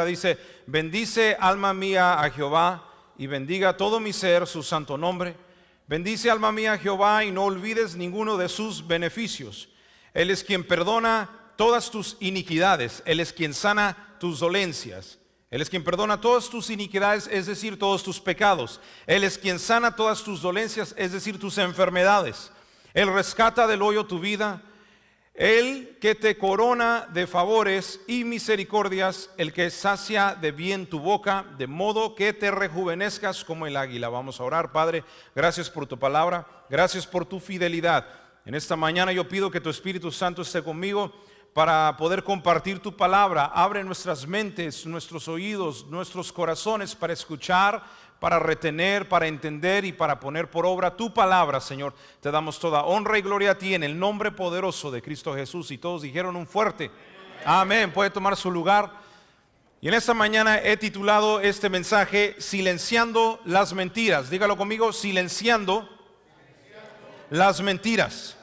Dice: bendice alma mía a Jehová, y bendiga todo mi ser su santo nombre. Bendice alma mía a Jehová, y no olvides ninguno de sus beneficios. Él es quien perdona todas tus iniquidades, Él es quien sana tus dolencias. Él es quien perdona todas tus iniquidades, es decir, todos tus pecados. Él es quien sana todas tus dolencias, es decir, tus enfermedades. Él rescata del hoyo tu vida. Él que te corona de favores y misericordias, el que sacia de bien tu boca, de modo que te rejuvenezcas como el águila. Vamos a orar. Padre, gracias por tu palabra, gracias por tu fidelidad. En esta mañana yo pido que tu Espíritu Santo esté conmigo para poder compartir tu palabra. Abre nuestras mentes, nuestros oídos, nuestros corazones para escuchar, para retener, para entender y para poner por obra tu palabra, Señor. Te damos toda honra y gloria a ti en el nombre poderoso de Cristo Jesús. Y todos dijeron un fuerte amén. Puede tomar su lugar. Y en esta mañana he titulado este mensaje: silenciando las mentiras. Dígalo conmigo: silenciando las mentiras.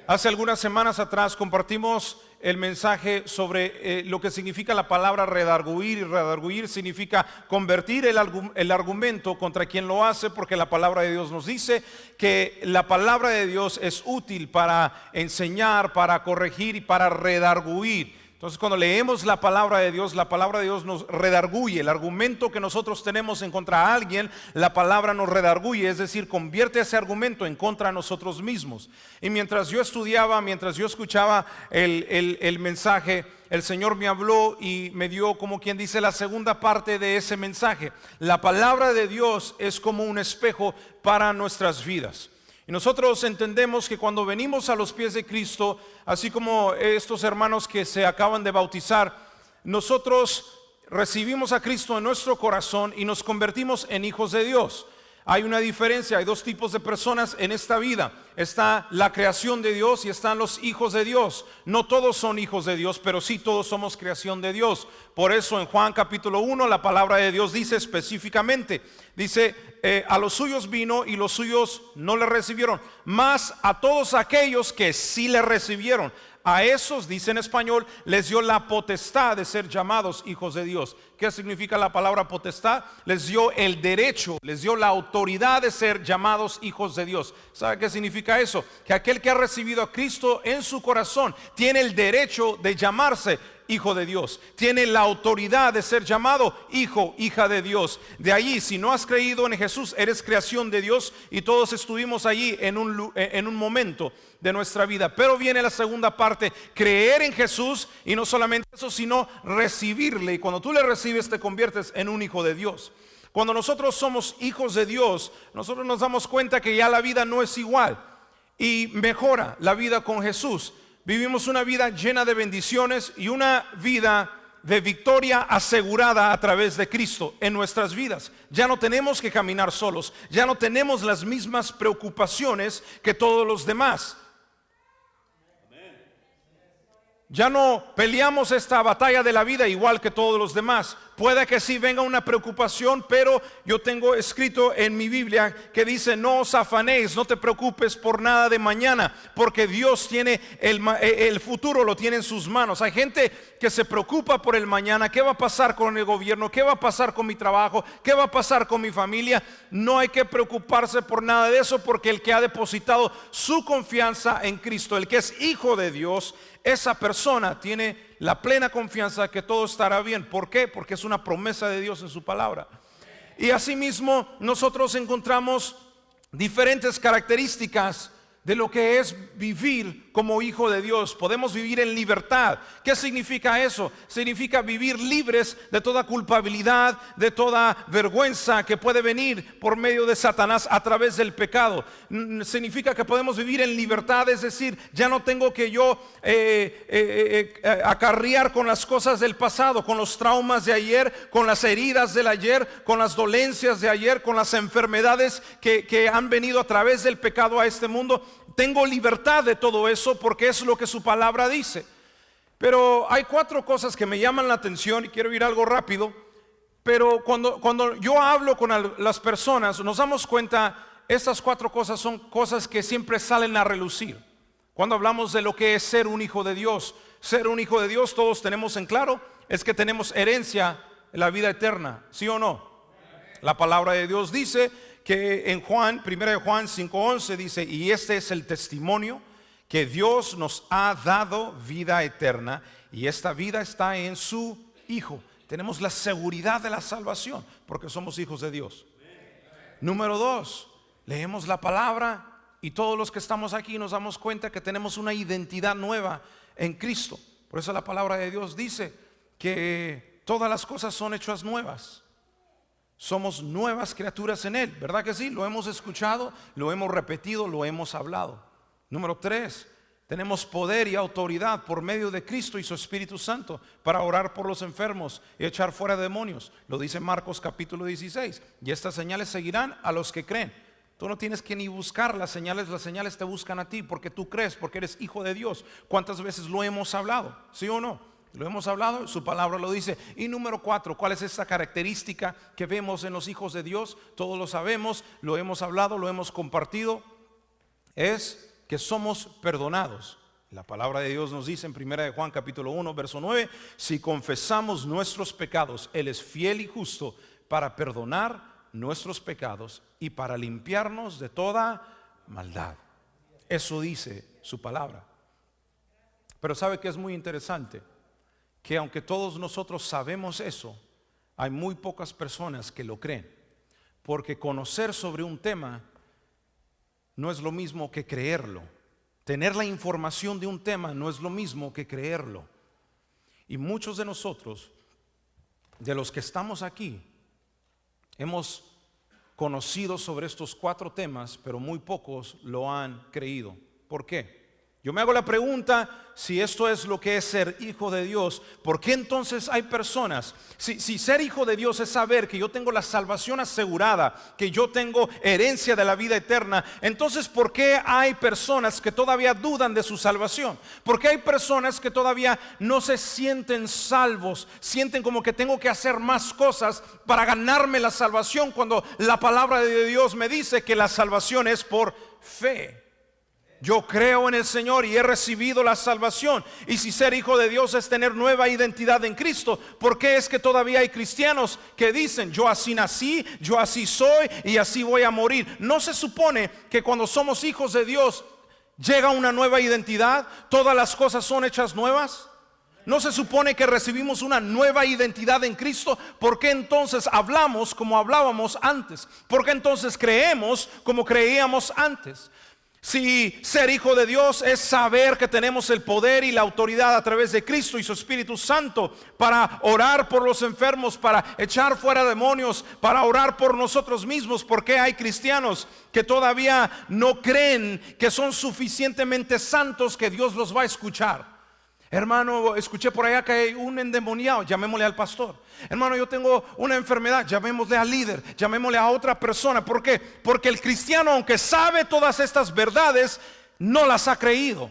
Hace algunas semanas atrás compartimos el mensaje sobre lo que significa la palabra redarguir. Y redarguir significa convertir el argumento contra quien lo hace, porque la palabra de Dios nos dice que la palabra de Dios es útil para enseñar, para corregir y para redarguir. Entonces, cuando leemos la palabra de Dios nos redarguye. El argumento que nosotros tenemos en contra de alguien, la palabra nos redarguye, es decir, convierte ese argumento en contra de nosotros mismos. Y mientras yo estudiaba, mientras yo escuchaba el mensaje, el Señor me habló y me dio, como quien dice, la segunda parte de ese mensaje. La palabra de Dios es como un espejo para nuestras vidas. Y nosotros entendemos que cuando venimos a los pies de Cristo, así como estos hermanos que se acaban de bautizar, nosotros recibimos a Cristo en nuestro corazón y nos convertimos en hijos de Dios. Hay una diferencia, hay dos tipos de personas en esta vida. Está la creación de Dios y están los hijos de Dios. No todos son hijos de Dios, pero sí todos somos creación de Dios. Por eso en Juan capítulo 1 la palabra de Dios dice específicamente, dice: a los suyos vino y los suyos no le recibieron, mas a todos aquellos que sí le recibieron, a esos, dice en español, les dio la potestad de ser llamados hijos de Dios. ¿Qué significa la palabra potestad? Les dio el derecho, les dio la autoridad de ser llamados hijos de Dios. ¿Sabe qué significa eso? Que aquel que ha recibido a Cristo en su corazón tiene el derecho de llamarse hijo de Dios, tiene la autoridad de ser llamado hijo, hija de Dios. De allí, si no has creído en Jesús, eres creación de Dios, y todos estuvimos allí en un momento de nuestra vida. Pero viene la segunda parte: creer en Jesús, y no solamente eso, sino recibirle. Y cuando tú le recibes, te conviertes en un hijo de Dios. Cuando nosotros somos hijos de Dios, nosotros nos damos cuenta que ya la vida no es igual y mejora la vida con Jesús. Vivimos una vida llena de bendiciones y una vida de victoria asegurada a través de Cristo en nuestras vidas. Ya no tenemos que caminar solos, ya no tenemos las mismas preocupaciones que todos los demás. Ya no peleamos esta batalla de la vida igual que todos los demás. Puede que sí venga una preocupación, pero yo tengo escrito en mi Biblia que dice: no os afanéis, no te preocupes por nada de mañana, porque Dios tiene el futuro, lo tiene en sus manos. Hay gente que se preocupa por el mañana. ¿Qué va a pasar con el gobierno? ¿Qué va a pasar con mi trabajo? ¿Qué va a pasar con mi familia? No hay que preocuparse por nada de eso, porque el que ha depositado su confianza en Cristo, el que es hijo de Dios, esa persona tiene la plena confianza que todo estará bien. ¿Por qué? Porque es una promesa de Dios en su palabra. Y asimismo nosotros encontramos diferentes características de lo que es vivir como hijo de Dios. Podemos vivir en libertad. ¿Qué significa eso? Significa vivir libres de toda culpabilidad, de toda vergüenza que puede venir por medio de Satanás a través del pecado. Significa que podemos vivir en libertad, es decir, ya no tengo que yo acarrear con las cosas del pasado, con los traumas de ayer, con las heridas del ayer, con las dolencias de ayer, con las enfermedades que han venido a través del pecado a este mundo. Tengo libertad de todo eso, porque es lo que su palabra dice. Pero hay 4 cosas que me llaman la atención y quiero ir algo rápido. Pero cuando yo hablo con las personas, nos damos cuenta, estas 4 cosas son cosas que siempre salen a relucir. Cuando hablamos de lo que es ser un hijo de Dios, todos tenemos en claro, es que tenemos herencia la vida eterna, ¿sí o no? La palabra de Dios dice que en Juan, 1 Juan 5:11 dice, y este es el testimonio, que Dios nos ha dado vida eterna, y esta vida está en su Hijo. Tenemos la seguridad de la salvación porque somos hijos de Dios. Número 2, leemos la palabra y todos los que estamos aquí nos damos cuenta que tenemos una identidad nueva en Cristo. Por eso la palabra de Dios dice que todas las cosas son hechas nuevas. Somos nuevas criaturas en Él, ¿verdad que sí? Lo hemos escuchado, lo hemos repetido, lo hemos hablado. Número 3, tenemos poder y autoridad por medio de Cristo y su Espíritu Santo para orar por los enfermos y echar fuera demonios. Lo dice Marcos capítulo 16. Y estas señales seguirán a los que creen. Tú no tienes que ni buscar las señales te buscan a ti porque tú crees, porque eres hijo de Dios. ¿Cuántas veces lo hemos hablado? ¿Sí o no? Lo hemos hablado, su palabra lo dice. Y número 4, ¿cuál es esta característica que vemos en los hijos de Dios? Todos lo sabemos, lo hemos hablado, lo hemos compartido. Es que somos perdonados. La palabra de Dios nos dice en 1 Juan capítulo 1 verso 9, si confesamos nuestros pecados, Él es fiel y justo para perdonar nuestros pecados y para limpiarnos de toda maldad. Eso dice su palabra. Pero ¿sabe qué es muy interesante? Que aunque todos nosotros sabemos eso, hay muy pocas personas que lo creen. Porque conocer sobre un tema no es lo mismo que creerlo. Tener la información de un tema no es lo mismo que creerlo. Y muchos de nosotros, de los que estamos aquí, hemos conocido sobre estos 4 temas, pero muy pocos lo han creído. ¿Por qué? Yo me hago la pregunta, si esto es lo que es ser hijo de Dios, ¿por qué entonces hay personas? Si ser hijo de Dios es saber que yo tengo la salvación asegurada, que yo tengo herencia de la vida eterna, entonces ¿por qué hay personas que todavía dudan de su salvación? ¿Por qué hay personas que todavía no se sienten salvos? Sienten como que tengo que hacer más cosas para ganarme la salvación, cuando la palabra de Dios me dice que la salvación es por fe. Yo creo en el Señor y he recibido la salvación. Y si ser hijo de Dios es tener nueva identidad en Cristo, ¿por qué es que todavía hay cristianos que dicen, yo así nací, yo así soy y así voy a morir? ¿No se supone que cuando somos hijos de Dios llega una nueva identidad? ¿Todas las cosas son hechas nuevas? ¿No se supone que recibimos una nueva identidad en Cristo? ¿Por qué entonces hablamos como hablábamos antes? ¿Por qué entonces creemos como creíamos antes? Si ser hijo de Dios es saber que tenemos el poder y la autoridad a través de Cristo y su Espíritu Santo para orar por los enfermos, para echar fuera demonios, para orar por nosotros mismos, ¿por qué hay cristianos que todavía no creen que son suficientemente santos que Dios los va a escuchar? Hermano, escuché por allá que hay un endemoniado, llamémosle al pastor. Hermano, yo tengo una enfermedad, llamémosle al líder, llamémosle a otra persona. ¿Por qué? Porque el cristiano, aunque sabe todas estas verdades, no las ha creído.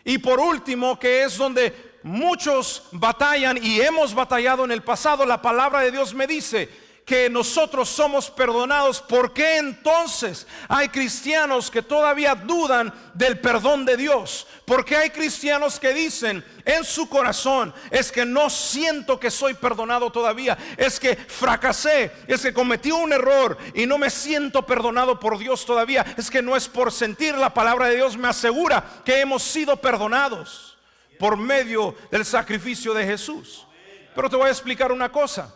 Y por último, que es donde muchos batallan y hemos batallado en el pasado, la palabra de Dios me dice que nosotros somos perdonados. ¿Por qué entonces hay cristianos que todavía dudan del perdón de Dios? ¿Por qué hay cristianos que dicen en su corazón, es que no siento que soy perdonado todavía, es que fracasé, es que cometí un error y no me siento perdonado por Dios todavía? Es que no es por sentir, la palabra de Dios me asegura que hemos sido perdonados por medio del sacrificio de Jesús. Pero te voy a explicar una cosa.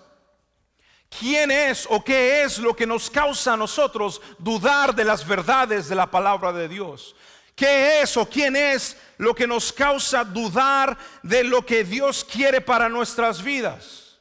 ¿Quién es o qué es lo que nos causa a nosotros dudar de las verdades de la palabra de Dios? ¿Qué es o quién es lo que nos causa dudar de lo que Dios quiere para nuestras vidas?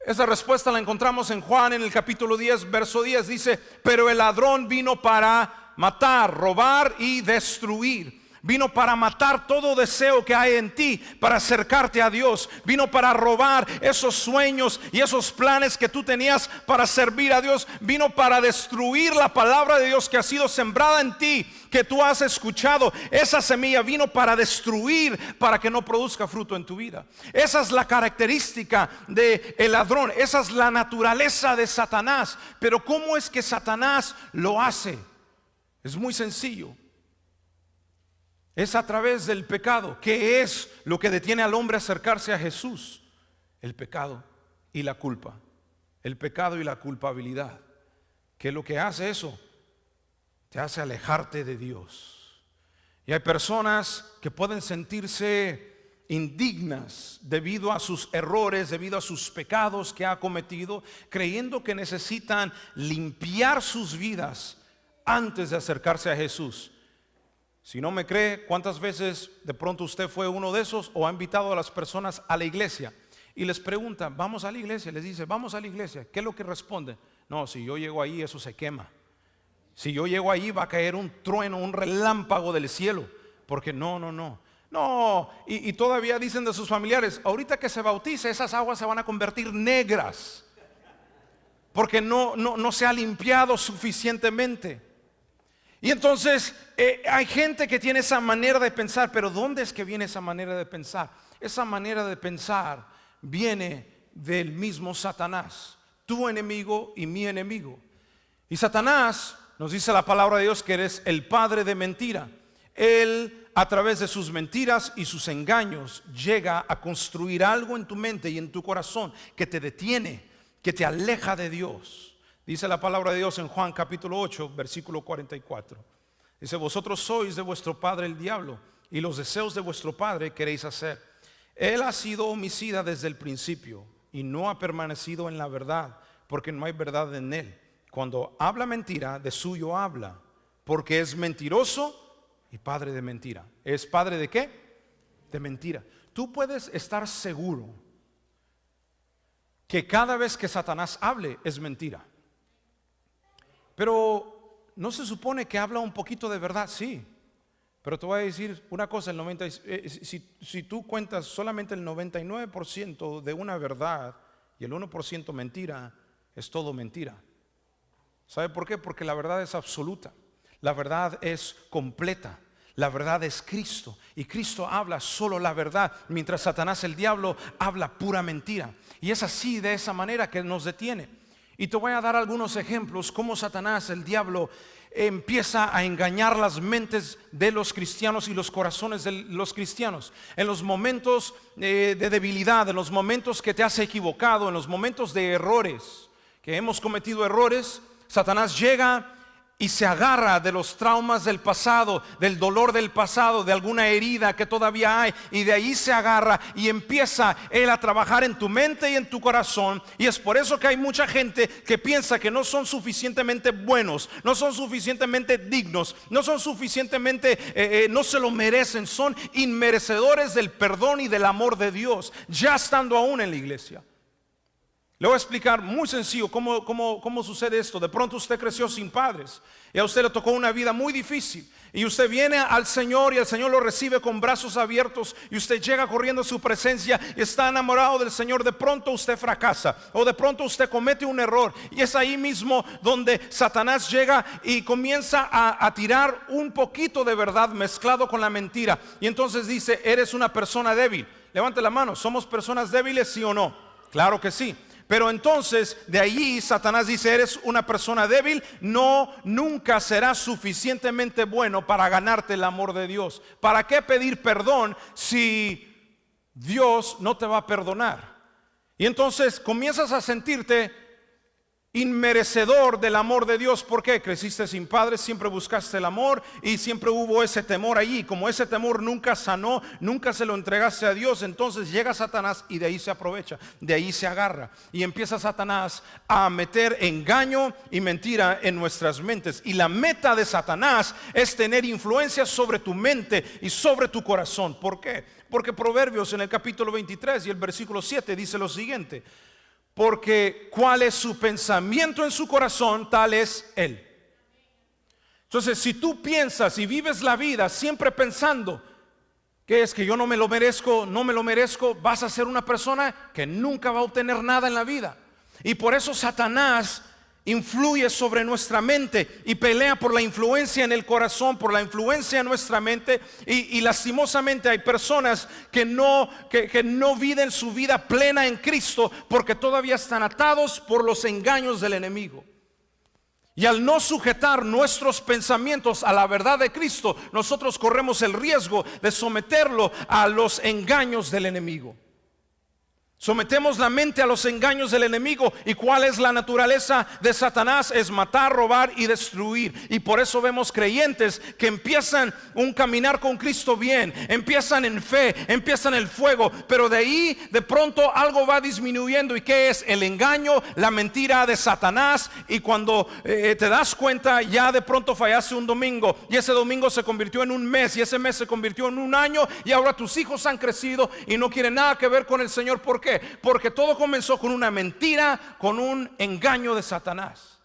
Esa respuesta la encontramos en Juan en el capítulo 10, verso 10. Dice, pero el ladrón vino para matar, robar y destruir. Vino para matar todo deseo que hay en ti para acercarte a Dios. Vino para robar esos sueños y esos planes que tú tenías para servir a Dios. Vino para destruir la palabra de Dios que ha sido sembrada en ti, que tú has escuchado. Esa semilla vino para destruir, para que no produzca fruto en tu vida. Esa es la característica del ladrón. Esa es la naturaleza de Satanás. Pero ¿cómo es que Satanás lo hace? Es muy sencillo. Es a través del pecado. ¿Qué es lo que detiene al hombre a acercarse a Jesús? el pecado y la culpa. El pecado y la culpabilidad. ¿Qué es lo que hace eso? Te hace alejarte de Dios. Y hay personas que pueden sentirse indignas debido a sus errores, debido a sus pecados que ha cometido, creyendo que necesitan limpiar sus vidas antes de acercarse a Jesús. Si no me cree, ¿cuántas veces de pronto usted fue uno de esos o ha invitado a las personas a la iglesia y les pregunta, vamos a la iglesia? Les dice, vamos a la iglesia. ¿Qué es lo que responden? No, si yo llego ahí, eso se quema. Si yo llego ahí, va a caer un trueno, un relámpago del cielo. Porque no, y todavía dicen de sus familiares, ahorita que se bautice, esas aguas se van a convertir negras, porque no se ha limpiado suficientemente. Y entonces hay gente que tiene esa manera de pensar. Pero ¿dónde es que viene esa manera de pensar? Esa manera de pensar viene del mismo Satanás, tu enemigo y mi enemigo. Y Satanás, nos dice la palabra de Dios, que eres el padre de mentira. Él, a través de sus mentiras y sus engaños, llega a construir algo en tu mente y en tu corazón que te detiene, que te aleja de Dios. Dice la palabra de Dios en Juan capítulo 8, versículo 44. Dice, vosotros sois de vuestro padre el diablo, y los deseos de vuestro padre queréis hacer. Él ha sido homicida desde el principio y no ha permanecido en la verdad, porque no hay verdad en él. Cuando habla mentira, de suyo habla, porque es mentiroso y padre de mentira. ¿Es padre de qué? De mentira. Tú puedes estar seguro que cada vez que Satanás hable es mentira. Pero ¿no se supone que habla un poquito de verdad? Sí. Pero te voy a decir una cosa, si tú cuentas solamente el 99% de una verdad y el 1% mentira, es todo mentira. ¿Sabe por qué? Porque la verdad es absoluta, la verdad es completa, la verdad es Cristo, y Cristo habla solo la verdad, mientras Satanás, el diablo, habla pura mentira. Y es así, de esa manera, que nos detiene. Y te voy a dar algunos ejemplos cómo Satanás, el diablo, empieza a engañar las mentes de los cristianos y los corazones de los cristianos. En los momentos de debilidad, en los momentos que te has equivocado, en los momentos de errores, que hemos cometido errores, Satanás llega y se agarra de los traumas del pasado, del dolor del pasado, de alguna herida que todavía hay, y de ahí se agarra y empieza él a trabajar en tu mente y en tu corazón. Y es por eso que hay mucha gente que piensa que no son suficientemente buenos, no son suficientemente dignos, no son suficientemente, no se lo merecen, son inmerecedores del perdón y del amor de Dios, ya estando aún en la iglesia. Le voy a explicar muy sencillo cómo sucede esto. De pronto usted creció sin padres y a usted le tocó una vida muy difícil, y usted viene al Señor y el Señor lo recibe con brazos abiertos, y usted llega corriendo a su presencia y está enamorado del Señor. De pronto usted fracasa, o de pronto usted comete un error, y es ahí mismo donde Satanás llega y comienza a tirar un poquito de verdad mezclado con la mentira. Y entonces dice, eres una persona débil. Levante la mano. ¿Somos personas débiles, sí o no? Claro que sí. Pero entonces de allí Satanás dice, eres una persona débil, nunca serás suficientemente bueno para ganarte el amor de Dios. ¿Para qué pedir perdón si Dios no te va a perdonar? Y entonces comienzas a sentirte inmerecedor del amor de Dios. ¿Por qué? Creciste sin padres, siempre buscaste el amor y siempre hubo ese temor allí. Como ese temor nunca sanó, nunca se lo entregaste a Dios, entonces llega Satanás y de ahí se aprovecha, de ahí se agarra, y empieza Satanás a meter engaño y mentira en nuestras mentes. Y la meta de Satanás es tener influencia sobre tu mente y sobre tu corazón. ¿Por qué? Porque Proverbios en el capítulo 23 y el versículo 7 dice lo siguiente: porque cuál es su pensamiento en su corazón, tal es él. Entonces, si tú piensas y vives la vida siempre pensando que es que yo no me lo merezco, vas a ser una persona que nunca va a obtener nada en la vida. Y por eso Satanás influye sobre nuestra mente y pelea por la influencia en el corazón, por la influencia en nuestra mente, y lastimosamente hay personas que no viven su vida plena en Cristo porque todavía están atados por los engaños del enemigo. Y al no sujetar nuestros pensamientos a la verdad de Cristo, nosotros corremos el riesgo de someterlo a los engaños del enemigo. Sometemos la mente a los engaños del enemigo. ¿Y cuál es la naturaleza de Satanás? Es matar, robar y destruir. Y por eso vemos creyentes que empiezan un caminar con Cristo bien, empiezan en fe, empiezan el fuego, pero de ahí de pronto algo va disminuyendo. ¿Y qué es? El engaño, la mentira de Satanás. Y cuando te das cuenta, ya de pronto fallaste un domingo, y ese domingo se convirtió en un mes, y ese mes se convirtió en un año, y ahora tus hijos han crecido y no quieren nada que ver con el Señor. ¿Por qué? Porque todo comenzó con una mentira, con un engaño de Satanás.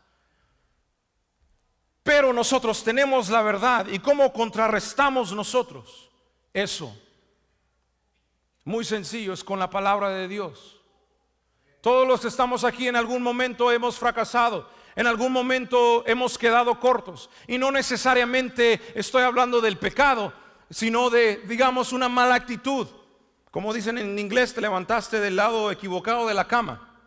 Pero nosotros tenemos la verdad. ¿Y cómo contrarrestamos nosotros eso? Muy sencillo, es con la palabra de Dios. Todos los que estamos aquí en algún momento hemos fracasado, en algún momento hemos quedado cortos. Y no necesariamente estoy hablando del pecado, sino de, digamos, una mala actitud. Como dicen en inglés, te levantaste del lado equivocado de la cama.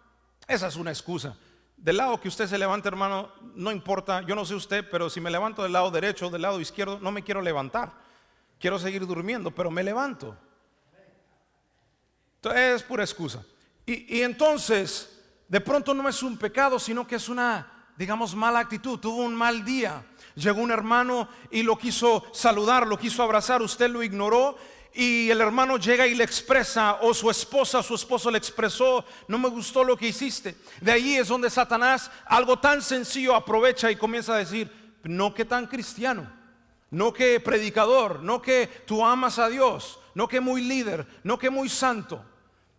Esa es una excusa. Del lado que usted se levante, hermano, no importa. Yo no sé usted, pero si me levanto del lado derecho o del lado izquierdo, no me quiero levantar. Quiero seguir durmiendo, pero me levanto. Entonces es pura excusa. Y entonces, de pronto no es un pecado, sino que es una, digamos, mala actitud. Tuvo un mal día. Llegó un hermano y lo quiso saludar, lo quiso abrazar. Usted lo ignoró. Y el hermano llega y le expresa, o su esposo le expresó: no me gustó lo que hiciste. De ahí es donde Satanás, algo tan sencillo, aprovecha y comienza a decir: no que tan cristiano, no que predicador, no que tú amas a Dios, no que muy líder, no que muy santo.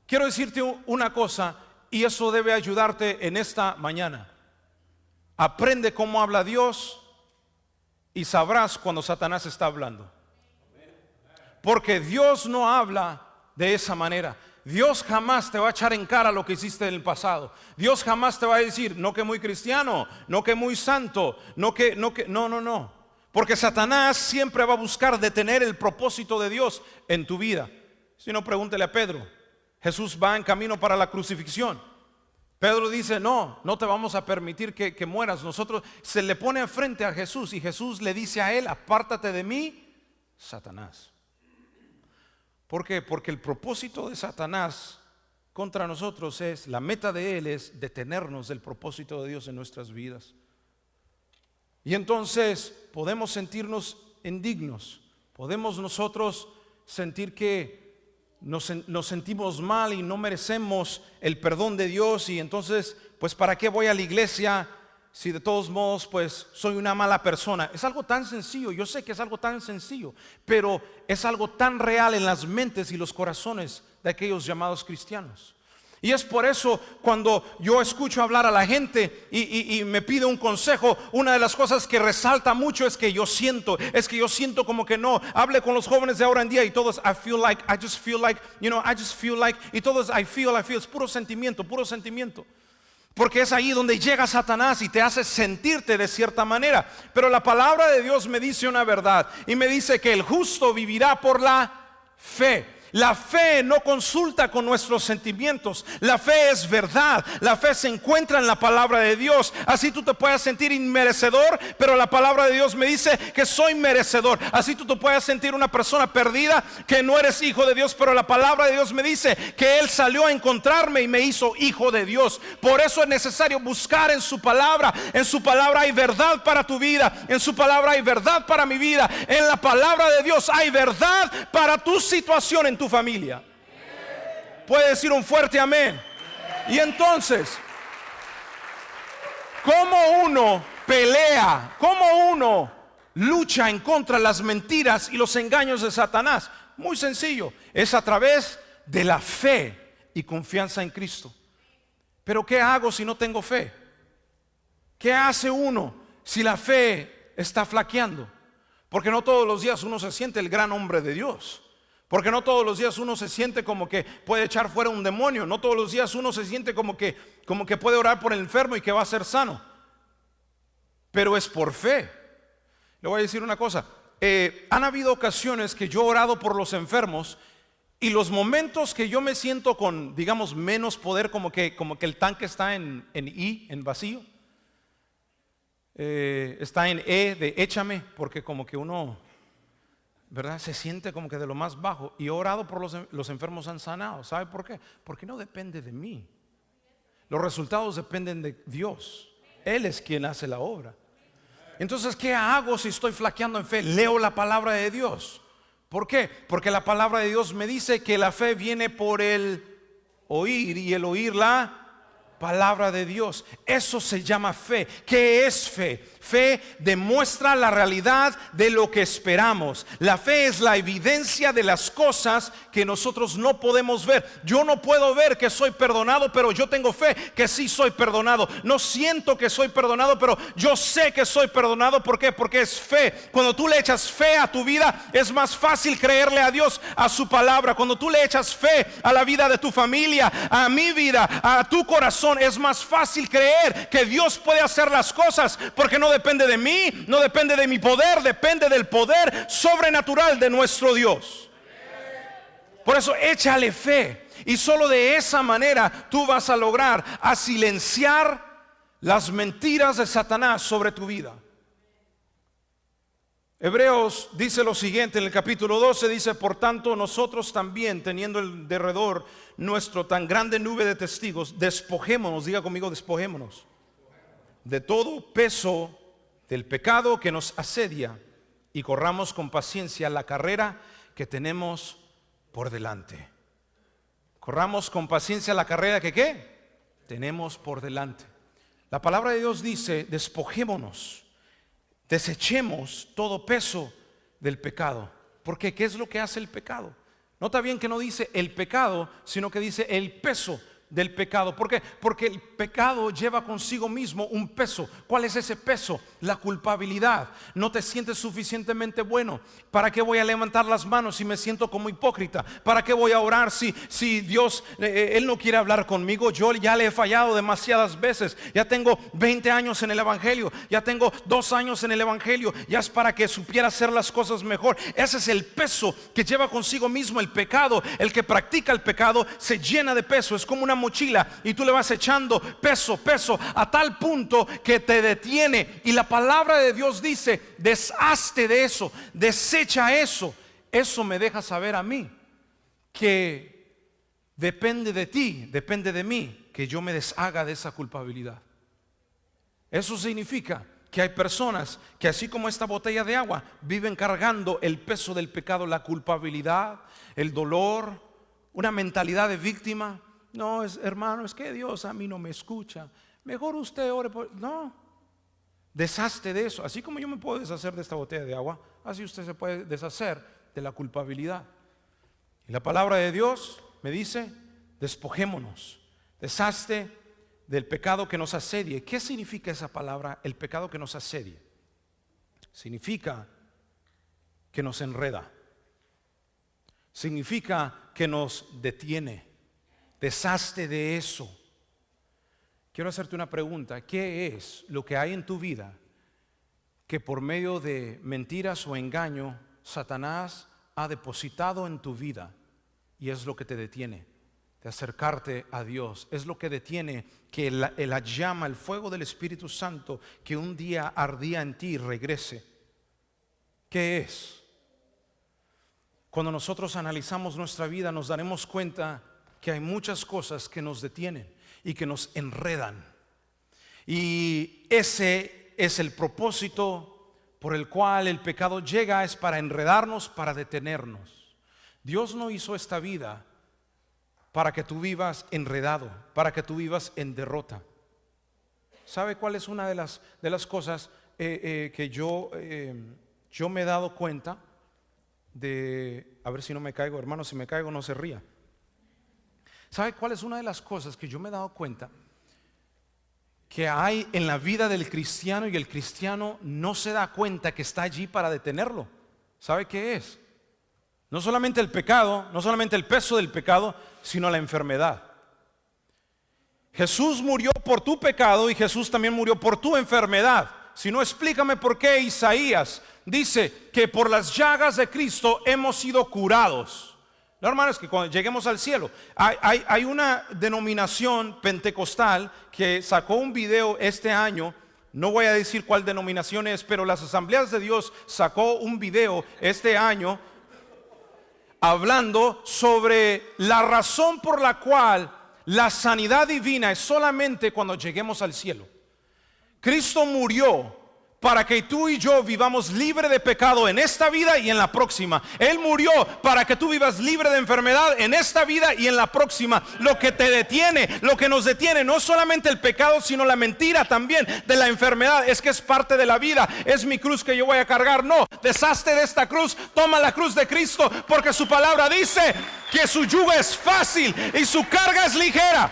Quiero decirte una cosa, y eso debe ayudarte en esta mañana. Aprende cómo habla Dios y sabrás cuando Satanás está hablando. Porque Dios no habla de esa manera. Dios jamás te va a echar en cara lo que hiciste en el pasado. Dios jamás te va a decir: no que muy cristiano, no que muy santo, no. Porque Satanás siempre va a buscar detener el propósito de Dios en tu vida. Si no, pregúntele a Pedro. Jesús va en camino para la crucifixión. Pedro dice: no te vamos a permitir que mueras. Se le pone frente a Jesús, y Jesús le dice a él: apártate de mí, Satanás. ¿Por qué? Porque el propósito de Satanás contra nosotros es, la meta de él es detenernos del propósito de Dios en nuestras vidas. Y entonces podemos sentirnos indignos, podemos nosotros sentir que nos sentimos mal y no merecemos el perdón de Dios. Y entonces, pues, ¿para qué voy a la iglesia si de todos modos pues soy una mala persona? Es algo tan sencillo, yo sé que es algo tan sencillo, pero es algo tan real en las mentes y los corazones de aquellos llamados cristianos. Y es por eso cuando yo escucho hablar a la gente y me pide un consejo, una de las cosas que resalta mucho es que yo siento como que no. Hable con los jóvenes de ahora en día y todos: I feel like, I just feel like, y todos I feel, es puro sentimiento. Porque es ahí donde llega Satanás y te hace sentirte de cierta manera. Pero la palabra de Dios me dice una verdad, y me dice que el justo vivirá por la fe. La fe no consulta con nuestros sentimientos. La fe es verdad. La fe se encuentra en la palabra de Dios. Así tú te puedas sentir inmerecedor, pero la palabra de Dios me dice que soy merecedor. Así tú te puedas sentir una persona perdida, que no eres hijo de Dios, pero la palabra de Dios me dice que Él salió a encontrarme y me hizo hijo de Dios. Por eso es necesario buscar en su palabra. En su palabra hay verdad para tu vida. En su palabra hay verdad para mi vida. En la palabra de Dios hay verdad para tu situación, en tu familia. Puede decir un fuerte amén. Y entonces, ¿cómo uno pelea? ¿Cómo uno lucha en contra de las mentiras y los engaños de Satanás? Muy sencillo, es a través de la fe y confianza en Cristo. Pero ¿qué hago si no tengo fe? ¿Qué hace uno si la fe está flaqueando? Porque no todos los días uno se siente el gran hombre de Dios. Porque no todos los días uno se siente como que puede echar fuera un demonio. No todos los días uno se siente como que puede orar por el enfermo y que va a ser sano. Pero es por fe. Le voy a decir una cosa. Han habido ocasiones que yo he orado por los enfermos, y los momentos que yo me siento con, digamos, menos poder, como que el tanque está en vacío, está en de échame, porque como que uno ¿verdad? Se siente como que de lo más bajo. Y he orado por los enfermos han sanado. ¿Sabe por qué? Porque no depende de mí. Los resultados dependen de Dios. Él es quien hace la obra. Entonces, ¿qué hago si estoy flaqueando en fe? Leo la palabra de Dios. ¿Por qué? Porque la palabra de Dios me dice que la fe viene por el oír y el oír la palabra de Dios. Eso se llama fe. ¿Qué es fe? Fe demuestra la realidad de lo que esperamos. La fe es la evidencia de las cosas que nosotros no podemos ver. Yo no puedo ver que soy perdonado, pero yo tengo fe que sí soy perdonado. No siento que soy perdonado, pero yo sé que soy perdonado. ¿Por qué? Porque es fe. Cuando tú le echas fe a tu vida, es más fácil creerle a Dios, a su palabra. Cuando tú le echas fe a la vida de tu familia, a mi vida, a tu corazón, es más fácil creer que Dios puede hacer las cosas, porque no depende de mí, no depende de mi poder, depende del poder sobrenatural de nuestro Dios. Por eso échale fe, y solo de esa manera tú vas a lograr a silenciar las mentiras de Satanás sobre tu vida. Hebreos dice lo siguiente en el capítulo 12, dice: por tanto nosotros también, teniendo el derredor nuestro tan grande nube de testigos, despojémonos, diga conmigo, despojémonos de todo peso del pecado que nos asedia y corramos con paciencia la carrera que tenemos por delante. Corramos con paciencia la carrera que ¿qué? Tenemos por delante. La palabra de Dios dice: despojémonos, desechemos todo peso del pecado. Porque ¿qué es lo que hace el pecado? Nota bien que no dice el pecado, sino que dice el peso del pecado. ¿Por qué? Porque el pecado lleva consigo mismo un peso. ¿Cuál es ese peso? La culpabilidad. No te sientes suficientemente bueno. ¿Para qué voy a levantar las manos si me siento como hipócrita? ¿Para qué voy a orar si Dios, Él no quiere hablar conmigo? Yo ya le he fallado demasiadas veces. Ya tengo 20 años en el Evangelio. Ya tengo 2 años en el Evangelio. Ya es para que supiera hacer las cosas mejor. Ese es el peso que lleva consigo mismo el pecado. El que practica el pecado se llena de peso. Es como una mochila y tú le vas echando peso a tal punto que te detiene. Y la palabra de Dios dice: deshazte de eso, desecha eso. Eso me deja saber a mí que depende de ti, depende de mí, que yo me deshaga de esa culpabilidad. Eso significa que hay personas que, así como esta botella de agua, viven cargando el peso del pecado, la culpabilidad, el dolor, una mentalidad de víctima. No, hermano, es que Dios a mí no me escucha. Mejor usted ore por... No, deshazte de eso. Así como yo me puedo deshacer de esta botella de agua, así usted se puede deshacer de la culpabilidad. Y la palabra de Dios me dice: despojémonos, deshazte del pecado que nos asedie. ¿Qué significa esa palabra, el pecado que nos asedie? Significa que nos enreda, significa que nos detiene. Deshazte de eso. Quiero hacerte una pregunta: ¿qué es lo que hay en tu vida que por medio de mentiras o engaño Satanás ha depositado en tu vida y es lo que te detiene de acercarte a Dios? Es lo que detiene que la llama, el fuego del Espíritu Santo que un día ardía en ti regrese. ¿Qué es? Cuando nosotros analizamos nuestra vida, nos daremos cuenta que hay muchas cosas que nos detienen y que nos enredan. Y ese es el propósito por el cual el pecado llega, es para enredarnos, para detenernos. Dios no hizo esta vida para que tú vivas enredado, para que tú vivas en derrota. ¿Sabe cuál es una de las cosas que yo me he dado cuenta de? A ver si no me caigo, hermano, si me caigo no se ría. ¿Sabe cuál es una de las cosas que yo me he dado cuenta que hay en la vida del cristiano, y el cristiano no se da cuenta que está allí para detenerlo? ¿Sabe qué es? No solamente el pecado, no solamente el peso del pecado, sino la enfermedad. Jesús murió por tu pecado y Jesús también murió por tu enfermedad. Si no, explícame por qué Isaías dice que por las llagas de Cristo hemos sido curados. No, hermanos, que cuando lleguemos al cielo, hay una denominación pentecostal que sacó un video este año No voy a decir cuál denominación es, pero las Asambleas de Dios sacó un video este año hablando sobre la razón por la cual la sanidad divina es solamente cuando lleguemos al cielo. Cristo murió para que tú y yo vivamos libre de pecado en esta vida y en la próxima. Él murió para que tú vivas libre de enfermedad en esta vida y en la próxima. Lo que te detiene, lo que nos detiene, no solamente el pecado, sino la mentira también de la enfermedad, es que es parte de la vida. Es mi cruz que yo voy a cargar. No, deshazte de esta cruz, toma la cruz de Cristo, porque su palabra dice que su yugo es fácil y su carga es ligera.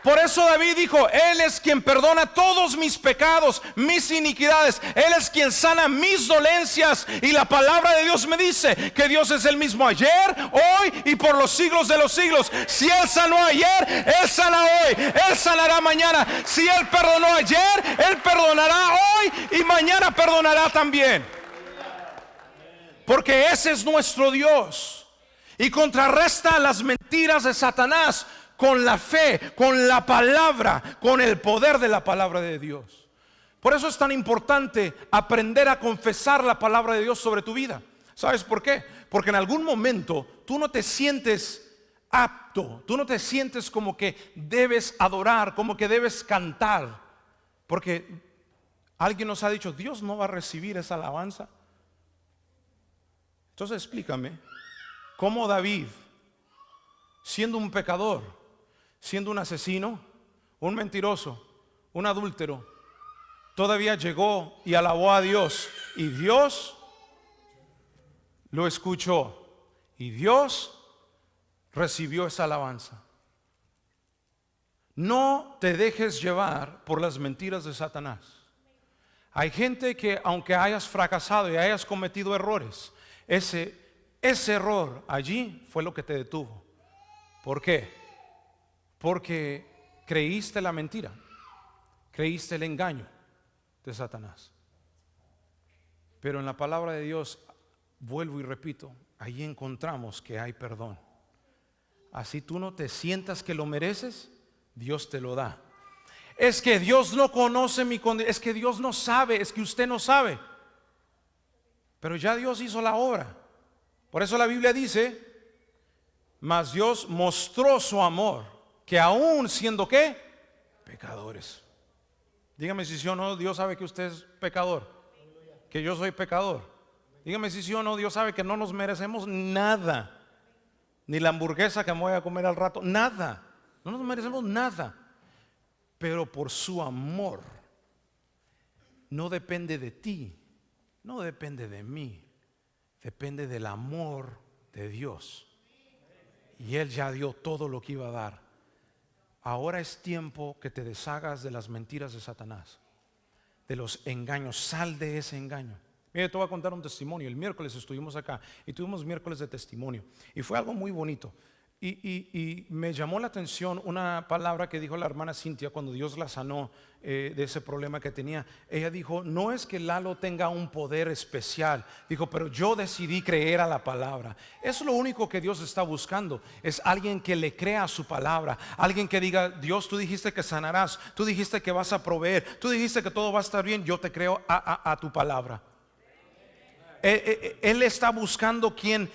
Por eso David dijo: Él es quien perdona todos mis pecados, mis iniquidades. Él es quien sana mis dolencias. Y la palabra de Dios me dice que Dios es el mismo ayer, hoy y por los siglos de los siglos. Si Él sanó ayer, Él sana hoy, Él sanará mañana. Si Él perdonó ayer, Él perdonará hoy y mañana perdonará también. Porque ese es nuestro Dios. Y contrarresta las mentiras de Satanás con la fe, con la palabra, con el poder de la palabra de Dios. Por eso es tan importante aprender a confesar la palabra de Dios sobre tu vida. ¿Sabes por qué? Porque en algún momento tú no te sientes apto, tú no te sientes como que debes adorar, como que debes cantar, porque alguien nos ha dicho: Dios no va a recibir esa alabanza. Entonces explícame cómo David, siendo un pecador, siendo un asesino, un mentiroso, un adúltero, todavía llegó y alabó a Dios, y Dios lo escuchó, y Dios recibió esa alabanza. No te dejes llevar por las mentiras de Satanás. Hay gente que, aunque hayas fracasado y hayas cometido errores, ese error allí fue lo que te detuvo. ¿Por qué? Porque creíste la mentira, creíste el engaño de Satanás. Pero en la palabra de Dios, vuelvo y repito, ahí encontramos que hay perdón. Así tú no te sientas que lo mereces, Dios te lo da. Es que Dios no conoce mi condición, es que Dios no sabe, es que usted no sabe. Pero ya Dios hizo la obra. Por eso la Biblia dice: mas Dios mostró su amor, que aún siendo ¿qué? Pecadores. Dígame si sí o no, Dios sabe que usted es pecador, que yo soy pecador. Dígame si sí o no, Dios sabe que no nos merecemos nada, ni la hamburguesa que me voy a comer al rato, nada. No nos merecemos nada. Pero por su amor, no depende de ti, no depende de mí, depende del amor de Dios. Y Él ya dio todo lo que iba a dar. Ahora es tiempo que te deshagas de las mentiras de Satanás, de los engaños. Sal de ese engaño. Mire, te voy a contar un testimonio. El miércoles estuvimos acá y tuvimos miércoles de testimonio, y fue algo muy bonito. Y me llamó la atención una palabra que dijo la hermana Cintia cuando Dios la sanó de ese problema que tenía. Ella dijo: no es que Lalo tenga un poder especial, dijo, pero yo decidí creer a la palabra. Eso es lo único que Dios está buscando, es alguien que le crea a su palabra, alguien que diga: Dios, tú dijiste que sanarás, tú dijiste que vas a proveer, tú dijiste que todo va a estar bien, yo te creo a tu palabra. Él está buscando quien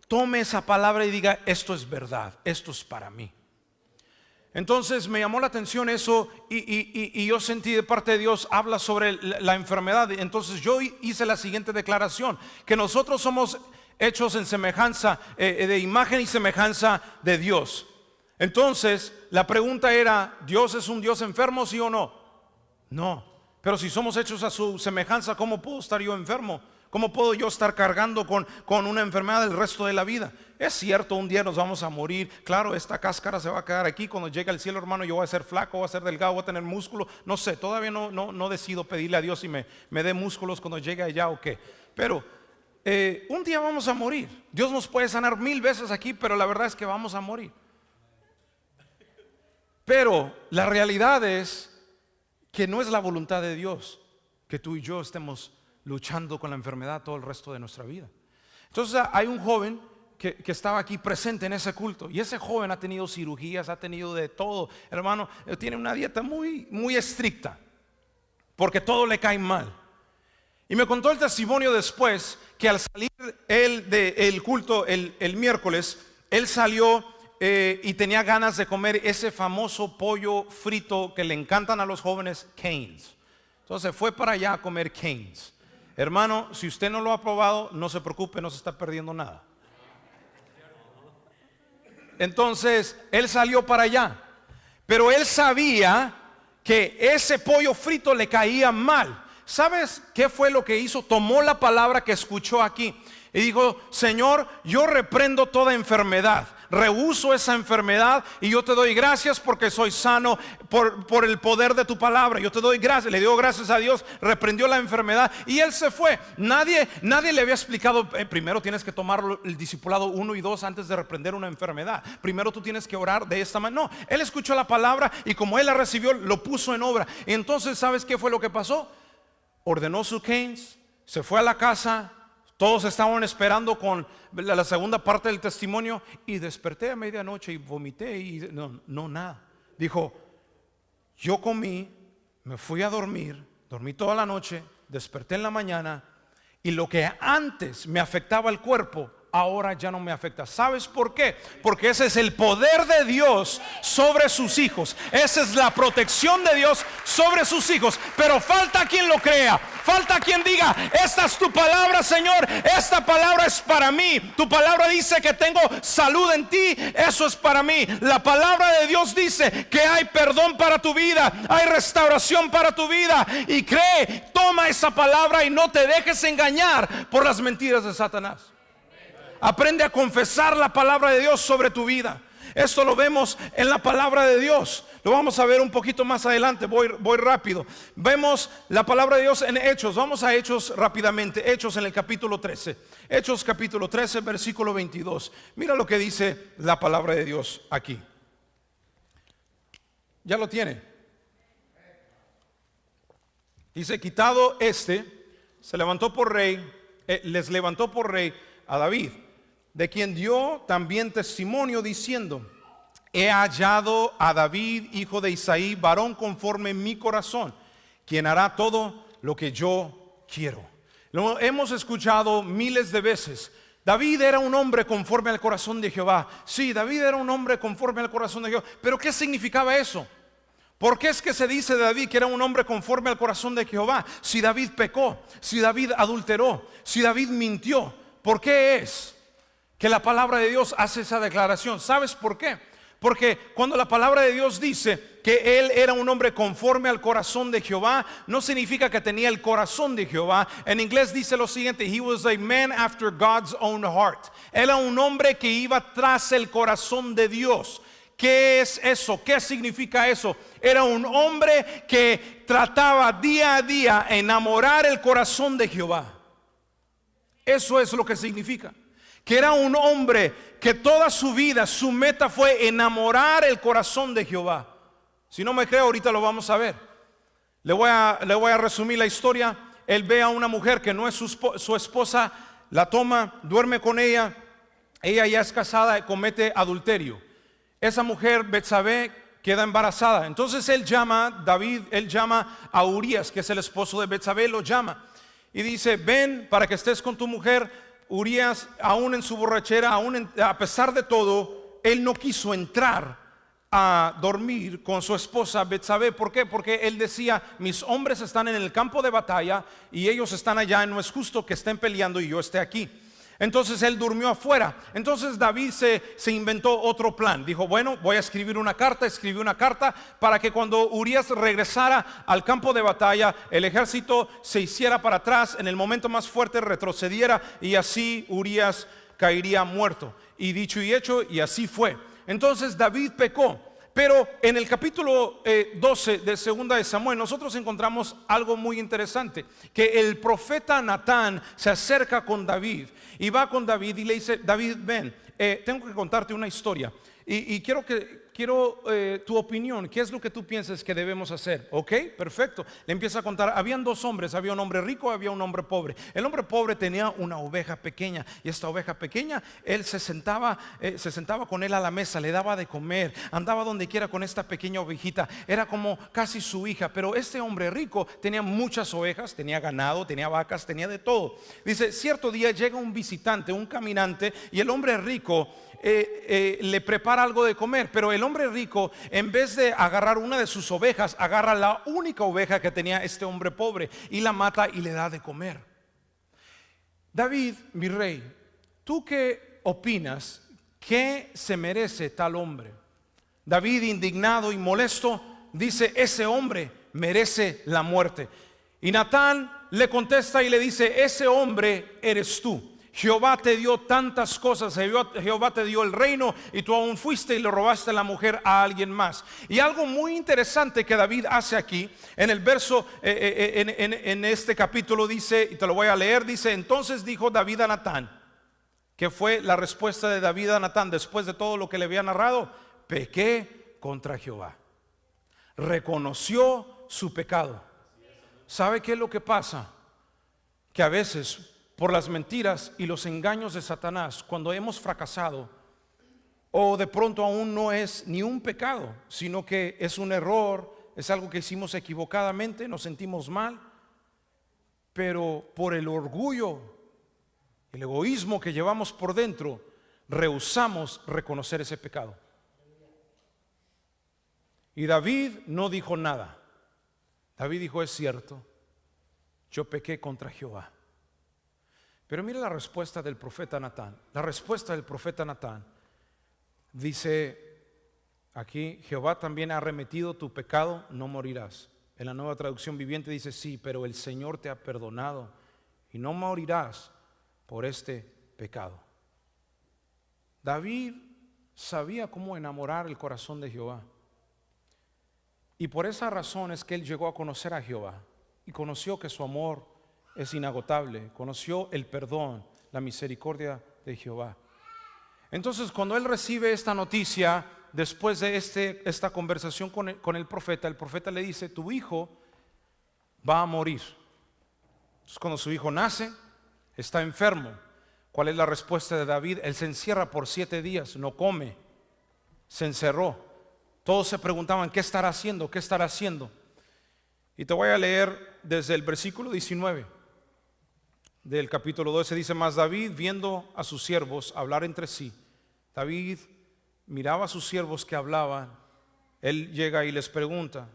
tome esa palabra y diga: esto es verdad, esto es para mí. Entonces me llamó la atención eso, y yo sentí de parte de Dios, habla sobre la enfermedad. Entonces yo hice la siguiente declaración: que nosotros somos hechos en semejanza, de imagen y semejanza de Dios. Entonces la pregunta era: ¿Dios es un Dios enfermo, sí o no? No. Pero si somos hechos a su semejanza, ¿cómo puedo estar yo enfermo? ¿Cómo puedo yo estar cargando con una enfermedad el resto de la vida? Es cierto, un día nos vamos a morir. Claro, esta cáscara se va a quedar aquí. Cuando llegue al cielo, hermano, yo voy a ser flaco, voy a ser delgado, voy a tener músculo. No sé, todavía no decido pedirle a Dios si me dé músculos cuando llegue allá o qué. Pero un día vamos a morir. Dios nos puede sanar 1000 veces aquí, pero la verdad es que vamos a morir. Pero la realidad es que no es la voluntad de Dios que tú y yo estemos luchando con la enfermedad todo el resto de nuestra vida. Entonces hay un joven que estaba aquí presente en ese culto. Y ese joven ha tenido cirugías, ha tenido de todo, hermano. Tiene una dieta muy, muy estricta, porque todo le cae mal. Y me contó el testimonio después que al salir él del culto el miércoles, él salió y tenía ganas de comer ese famoso pollo frito que le encantan a los jóvenes, Cane's. Entonces fue para allá a comer Cane's. Hermano, si usted no lo ha probado, no se preocupe, no se está perdiendo nada. Entonces él salió para allá, pero él sabía que ese pollo frito le caía mal. ¿Sabes qué fue lo que hizo? Tomó la palabra que escuchó aquí y dijo: Señor, yo reprendo toda enfermedad, rehúso esa enfermedad y yo te doy gracias porque soy sano por el poder de tu palabra. Yo te doy gracias. Le dio gracias a Dios, reprendió la enfermedad y él se fue. Nadie le había explicado, primero tienes que tomar el discipulado 1 y 2 antes de reprender una enfermedad. Primero tú tienes que orar de esta manera. No, él escuchó la palabra y como él la recibió, lo puso en obra. Entonces, ¿sabes qué fue lo que pasó? Ordenó su Cane's, se fue a la casa. Todos estaban esperando con la segunda parte del testimonio. Y desperté a medianoche y vomité y no nada. Dijo: yo comí, me fui a dormir, dormí toda la noche, desperté en la mañana y lo que antes me afectaba el cuerpo, ahora ya no me afecta. ¿Sabes por qué? Porque ese es el poder de Dios sobre sus hijos. Esa es la protección de Dios sobre sus hijos. Pero falta quien lo crea. Falta quien diga: esta es tu palabra, Señor. Esta palabra es para mí. Tu palabra dice que tengo salud en ti. Eso es para mí. La palabra de Dios dice que hay perdón para tu vida, hay restauración para tu vida. Y cree, toma esa palabra y no te dejes engañar por las mentiras de Satanás. Aprende a confesar la palabra de Dios sobre tu vida. Esto lo vemos en la palabra de Dios. Lo vamos a ver un poquito más adelante. Voy rápido. Vemos la palabra de Dios en Hechos. Vamos a Hechos rápidamente. Hechos en el capítulo 13. Hechos capítulo 13, versículo 22. Mira lo que dice la palabra de Dios aquí. ¿Ya lo tiene? Dice: quitado se levantó por rey, les levantó por rey a David, de quien dio también testimonio diciendo: he hallado a David, hijo de Isaí, varón conforme mi corazón, quien hará todo lo que yo quiero. Lo hemos escuchado miles de veces. David era un hombre conforme al corazón de Jehová. Sí, David era un hombre conforme al corazón de Jehová. Pero ¿qué significaba eso? ¿Por qué es que se dice de David que era un hombre conforme al corazón de Jehová? Si David pecó, si David adulteró, si David mintió, ¿por qué es que la palabra de Dios hace esa declaración? ¿Sabes por qué? Porque cuando la palabra de Dios dice que él era un hombre conforme al corazón de Jehová, no significa que tenía el corazón de Jehová. En inglés dice lo siguiente: he was a man after God's own heart. Era un hombre que iba tras el corazón de Dios. ¿Qué es eso? ¿Qué significa eso? Era un hombre que trataba día a día enamorar el corazón de Jehová. Eso es lo que significa. Que era un hombre que toda su vida, su meta fue enamorar el corazón de Jehová. Si no me cree, ahorita lo vamos a ver. Le voy a resumir la historia. Él ve a una mujer que no es su esposa, la toma, duerme con ella. Ella ya es casada y comete adulterio. Esa mujer, Betsabé, queda embarazada. Entonces él llama a Urías, que es el esposo de Betsabé, lo llama y dice: ven para que estés con tu mujer. Urías, aún en su borrachera, a pesar de todo, él no quiso entrar a dormir con su esposa Betsabé. ¿Por qué? Porque él decía: mis hombres están en el campo de batalla y ellos están allá, no es justo que estén peleando y yo esté aquí. Entonces él durmió afuera. Entonces David se inventó otro plan. Dijo: bueno, voy a escribir una carta. Escribió una carta para que cuando Urías regresara al campo de batalla, el ejército se hiciera para atrás, en el momento más fuerte retrocediera y así Urías caería muerto. Y dicho y hecho, y así fue. Entonces David pecó. Pero en el capítulo 12 de segunda de Samuel nosotros encontramos algo muy interesante, que el profeta Natán se acerca con David y va con David y le dice: David, ven, tengo que contarte una historia. Y quiero tu opinión. ¿Qué es lo que tú piensas que debemos hacer? Ok, perfecto. Le empieza a contar. Habían dos hombres, había un hombre rico, había un hombre pobre. El hombre pobre tenía una oveja pequeña, y esta oveja pequeña, él se sentaba con él a la mesa, le daba de comer, andaba donde quiera con esta pequeña ovejita. Era como casi su hija. Pero este hombre rico tenía muchas ovejas, tenía ganado, tenía vacas, tenía de todo. Dice, cierto día llega un visitante, un caminante, y el hombre rico le prepara algo de comer. Pero el hombre rico, en vez de agarrar una de sus ovejas, agarra la única oveja que tenía este hombre pobre y la mata y le da de comer. David, mi rey, ¿tú qué opinas? ¿Qué se merece tal hombre? David, indignado y molesto, dice, ese hombre merece la muerte. Y Natán le contesta y le dice, ese hombre eres tú. Jehová te dio tantas cosas, Jehová te dio el reino, y tú aún fuiste y le robaste la mujer a alguien más. Y algo muy interesante que David hace aquí en el verso, en este capítulo dice, y te lo voy a leer, dice, entonces dijo David a Natán, que fue la respuesta de David a Natán después de todo lo que le había narrado: pequé contra Jehová. Reconoció su pecado. ¿Sabe qué es lo que pasa? Que a veces, por las mentiras y los engaños de Satanás, cuando hemos fracasado, o de pronto aún no es ni un pecado, sino que es un error, es algo que hicimos equivocadamente, nos sentimos mal, pero por el orgullo, el egoísmo que llevamos por dentro, rehusamos reconocer ese pecado. Y David no dijo nada. David dijo, es cierto, yo pequé contra Jehová. Pero mira la respuesta del profeta Natán. La respuesta del profeta Natán dice aquí, Jehová también ha remitido tu pecado, no morirás. En la Nueva Traducción Viviente dice, sí, pero el Señor te ha perdonado y no morirás por este pecado. David sabía cómo enamorar el corazón de Jehová, y por esa razón es que él llegó a conocer a Jehová y conoció que su amor es inagotable, conoció el perdón, la misericordia de Jehová. Entonces, cuando él recibe esta noticia, después de esta conversación con el profeta le dice, tu hijo va a morir. Entonces, cuando su hijo nace, está enfermo. ¿Cuál es la respuesta de David? Él se encierra por 7 días, no come, se encerró. Todos se preguntaban, ¿qué estará haciendo? ¿Qué estará haciendo? Y te voy a leer desde el versículo 19 del capítulo 12. Dice, mas David, viendo a sus siervos hablar entre sí, David miraba a sus siervos que hablaban. Él llega y les pregunta,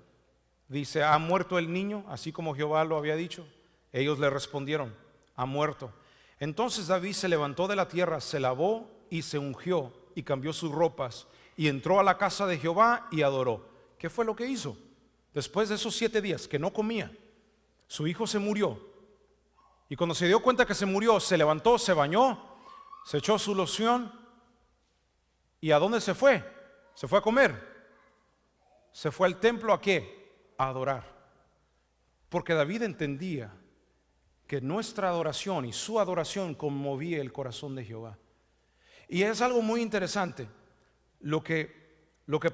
dice, ¿ha muerto el niño, así como Jehová lo había dicho? Ellos le respondieron, ha muerto. Entonces David se levantó de la tierra, se lavó y se ungió y cambió sus ropas y entró a la casa de Jehová y adoró. ¿Qué fue lo que hizo? Después de esos 7 días que no comía, su hijo se murió. Y cuando se dio cuenta que se murió, se levantó, se bañó, se echó su loción. ¿Y a dónde se fue? Se fue a comer. Se fue al templo, ¿a qué? A adorar. Porque David entendía que nuestra adoración y su adoración conmovía el corazón de Jehová. Y es algo muy interesante. Lo que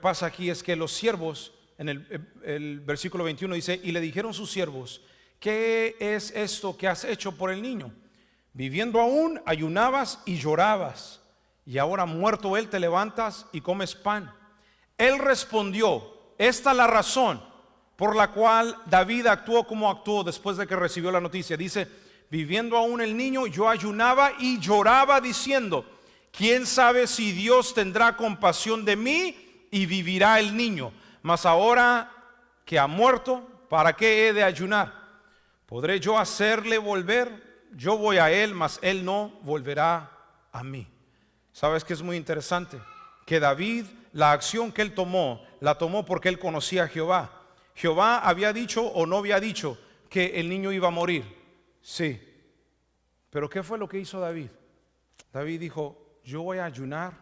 pasa aquí es que los siervos, en el versículo 21 dice, y le dijeron sus siervos, ¿qué es esto que has hecho por el niño? Viviendo aún, ayunabas y llorabas, y ahora muerto él te levantas y comes pan. Él respondió, esta es la razón por la cual David actuó como actuó después de que recibió la noticia. Dice, viviendo aún el niño, yo ayunaba y lloraba diciendo, ¿quién sabe si Dios tendrá compasión de mí y vivirá el niño? Mas ahora que ha muerto, ¿para qué he de ayunar? ¿Podré yo hacerle volver? Yo voy a él, mas él no volverá a mí. ¿Sabes qué es muy interesante? Que David, la acción que él tomó, la tomó porque él conocía a Jehová. Jehová había dicho o no había dicho que el niño iba a morir. Sí. Pero ¿qué fue lo que hizo David? David dijo, yo voy a ayunar,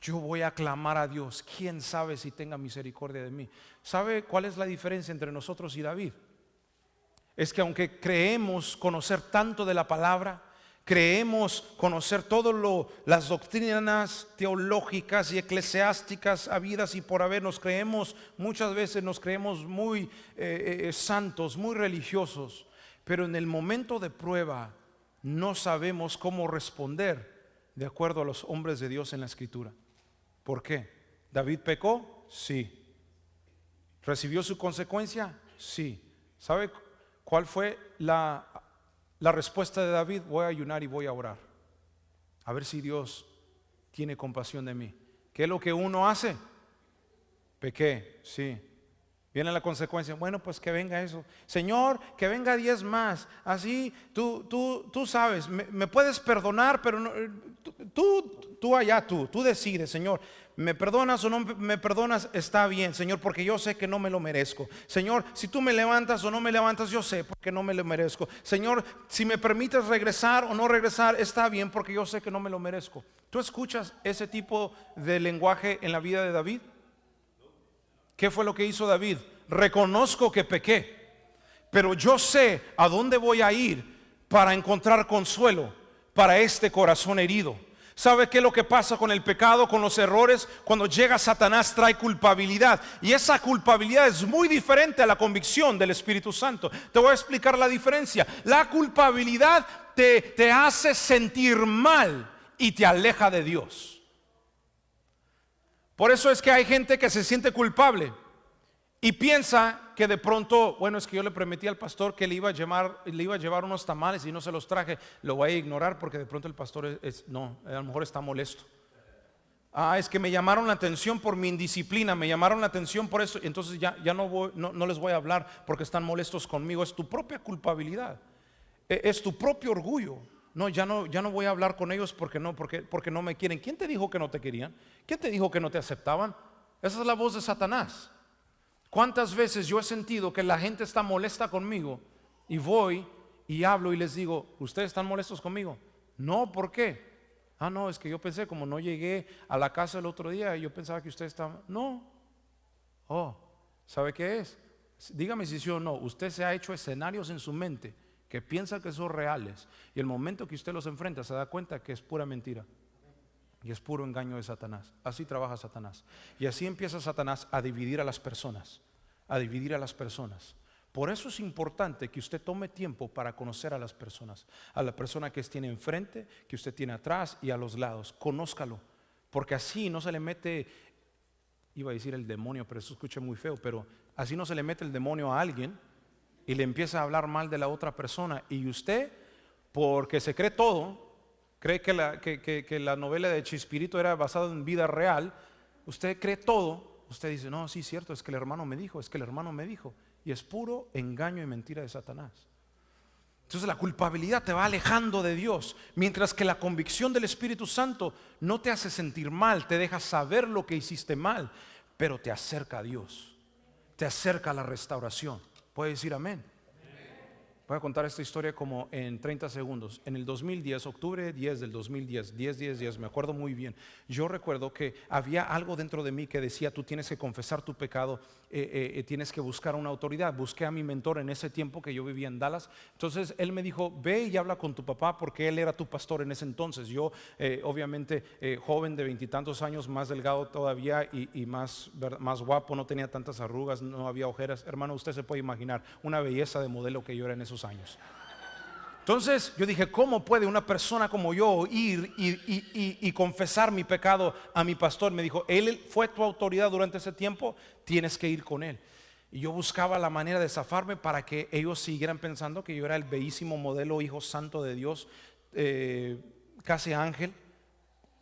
yo voy a clamar a Dios. ¿Quién sabe si tenga misericordia de mí? ¿Sabe cuál es la diferencia entre nosotros y David? Es que aunque creemos conocer tanto de la palabra, Creemos conocer todas las doctrinas teológicas y eclesiásticas habidas y por haber. Muchas veces nos creemos muy santos, muy religiosos, pero en el momento de prueba no sabemos cómo responder de acuerdo a los hombres de Dios en la Escritura. ¿Por qué? ¿David pecó? Sí. ¿Recibió su consecuencia? Sí. ¿Sabe cuál fue la respuesta de David? Voy a ayunar y voy a orar, a ver si Dios tiene compasión de mí. ¿Qué es lo que uno hace? Pequé, sí. Viene la consecuencia. Bueno, pues que venga eso. Señor, que venga 10 más. Así, tú sabes, me puedes perdonar, pero no, tú decides, Señor. ¿Me perdonas o no me perdonas? Está bien, Señor, porque yo sé que no me lo merezco. Señor, si tú me levantas o no me levantas, yo sé porque no me lo merezco. Señor, si me permites regresar o no regresar, está bien, porque yo sé que no me lo merezco. ¿Tú escuchas ese tipo de lenguaje en la vida de David? ¿Qué fue lo que hizo David? Reconozco que pequé, pero yo sé a dónde voy a ir para encontrar consuelo para este corazón herido. ¿Sabe qué es lo que pasa con el pecado, con los errores? Cuando llega Satanás trae culpabilidad, y esa culpabilidad es muy diferente a la convicción del Espíritu Santo. Te voy a explicar la diferencia. La culpabilidad te hace sentir mal y te aleja de Dios. Por eso es que hay gente que se siente culpable y piensa que de pronto, bueno, es que yo le prometí al pastor que le iba a llevar unos tamales y no se los traje, lo voy a ignorar porque de pronto el pastor no, a lo mejor está molesto. Es que me llamaron la atención por mi indisciplina, me llamaron la atención por eso, entonces ya no les voy a hablar porque están molestos conmigo. Es tu propia culpabilidad, es tu propio orgullo. No, ya no voy a hablar con ellos porque no me quieren. ¿Quién te dijo que no te querían? ¿Quién te dijo que no te aceptaban? Esa es la voz de Satanás. ¿Cuántas veces yo he sentido que la gente está molesta conmigo y voy y hablo y les digo, ¿ustedes están molestos conmigo? No, ¿por qué? No, es que yo pensé, como no llegué a la casa el otro día, yo pensaba que ustedes estaban. No. ¿Sabe qué es? Dígame si sí o no. Usted se ha hecho escenarios en su mente que piensa que son reales, y el momento que usted los enfrenta se da cuenta que es pura mentira y es puro engaño de Satanás. Así trabaja Satanás, y así empieza Satanás a dividir a las personas, Por eso es importante que usted tome tiempo para conocer a las personas, a la persona que tiene enfrente, que usted tiene atrás y a los lados. Conózcalo, porque así no se le mete, iba a decir el demonio, pero eso escucha muy feo, pero así no se le mete el demonio a alguien y le empieza a hablar mal de la otra persona, y usted, porque se cree todo, cree que la novela de Chespirito era basada en vida real, usted cree todo, usted dice, no, sí, cierto, es que el hermano me dijo, y es puro engaño y mentira de Satanás. Entonces la culpabilidad te va alejando de Dios, mientras que la convicción del Espíritu Santo no te hace sentir mal, te deja saber lo que hiciste mal, pero te acerca a Dios, te acerca a la restauración. ¿Puede decir amén? Voy a contar esta historia como en 30 segundos. En el 2010, octubre 10 del 2010, 10, me acuerdo muy bien. Yo recuerdo que había algo dentro de mí que decía, tú tienes que confesar tu pecado, tienes que buscar una autoridad. Busqué a mi mentor en ese tiempo que yo vivía en Dallas. Entonces él me dijo, ve y habla con tu papá, porque él era tu pastor en ese entonces. Yo obviamente joven de 20 y tantos años, más delgado todavía y más guapo, no tenía tantas arrugas, no había ojeras. Hermano, usted se puede imaginar una belleza de modelo que yo era en esos años. Entonces yo dije, ¿cómo puede una persona como yo ir y confesar mi pecado a mi pastor? Me dijo, él fue tu autoridad durante ese tiempo, tienes que ir con él. Y yo buscaba la manera de zafarme para que ellos siguieran pensando que yo era el bellísimo modelo, hijo santo de Dios, casi ángel.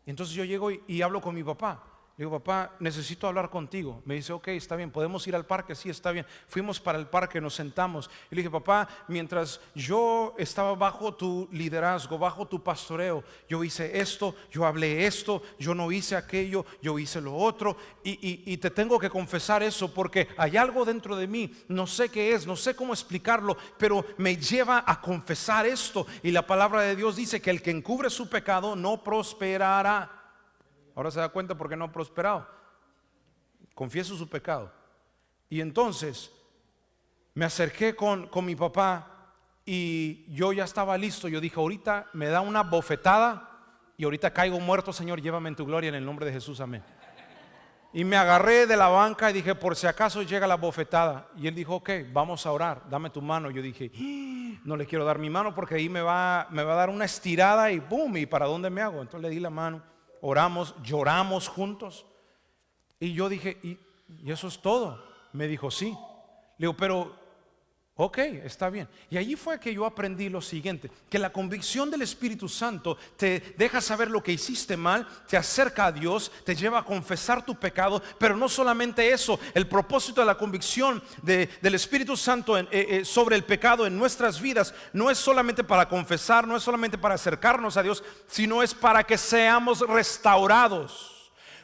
Y entonces yo llego y hablo con mi papá. Le digo, papá, necesito hablar contigo. Me dice, ok, está bien, ¿podemos ir al parque? Sí, está bien. Fuimos para el parque, nos sentamos y le dije, papá, mientras yo estaba bajo tu liderazgo, bajo tu pastoreo, yo hice esto, yo hablé esto, yo no hice aquello, yo hice lo otro, y te tengo que confesar eso porque hay algo dentro de mí, no sé qué es, no sé cómo explicarlo, pero me lleva a confesar esto, y la palabra de Dios dice que el que encubre su pecado no prosperará. Ahora se da cuenta por qué no ha prosperado. Confieso su pecado. Y entonces me acerqué con mi papá y yo ya estaba listo. Yo dije, ahorita me da una bofetada y ahorita caigo muerto. Señor, llévame en tu gloria en el nombre de Jesús, amén. Y me agarré de la banca y dije, por si acaso llega la bofetada. Y él dijo, ok, vamos a orar, dame tu mano. Yo dije, no le quiero dar mi mano porque ahí me va a dar una estirada y boom, ¿y para dónde me hago? Entonces le di la mano, oramos, lloramos juntos. Y yo dije, ¿y eso es todo? Me dijo, sí. Le digo, pero ok, está bien. Y allí fue que yo aprendí lo siguiente, que la convicción del Espíritu Santo te deja saber lo que hiciste mal, te acerca a Dios, te lleva a confesar tu pecado. Pero no solamente eso, el propósito de la convicción del Espíritu Santo sobre el pecado en nuestras vidas no es solamente para confesar, no es solamente para acercarnos a Dios, sino es para que seamos restaurados.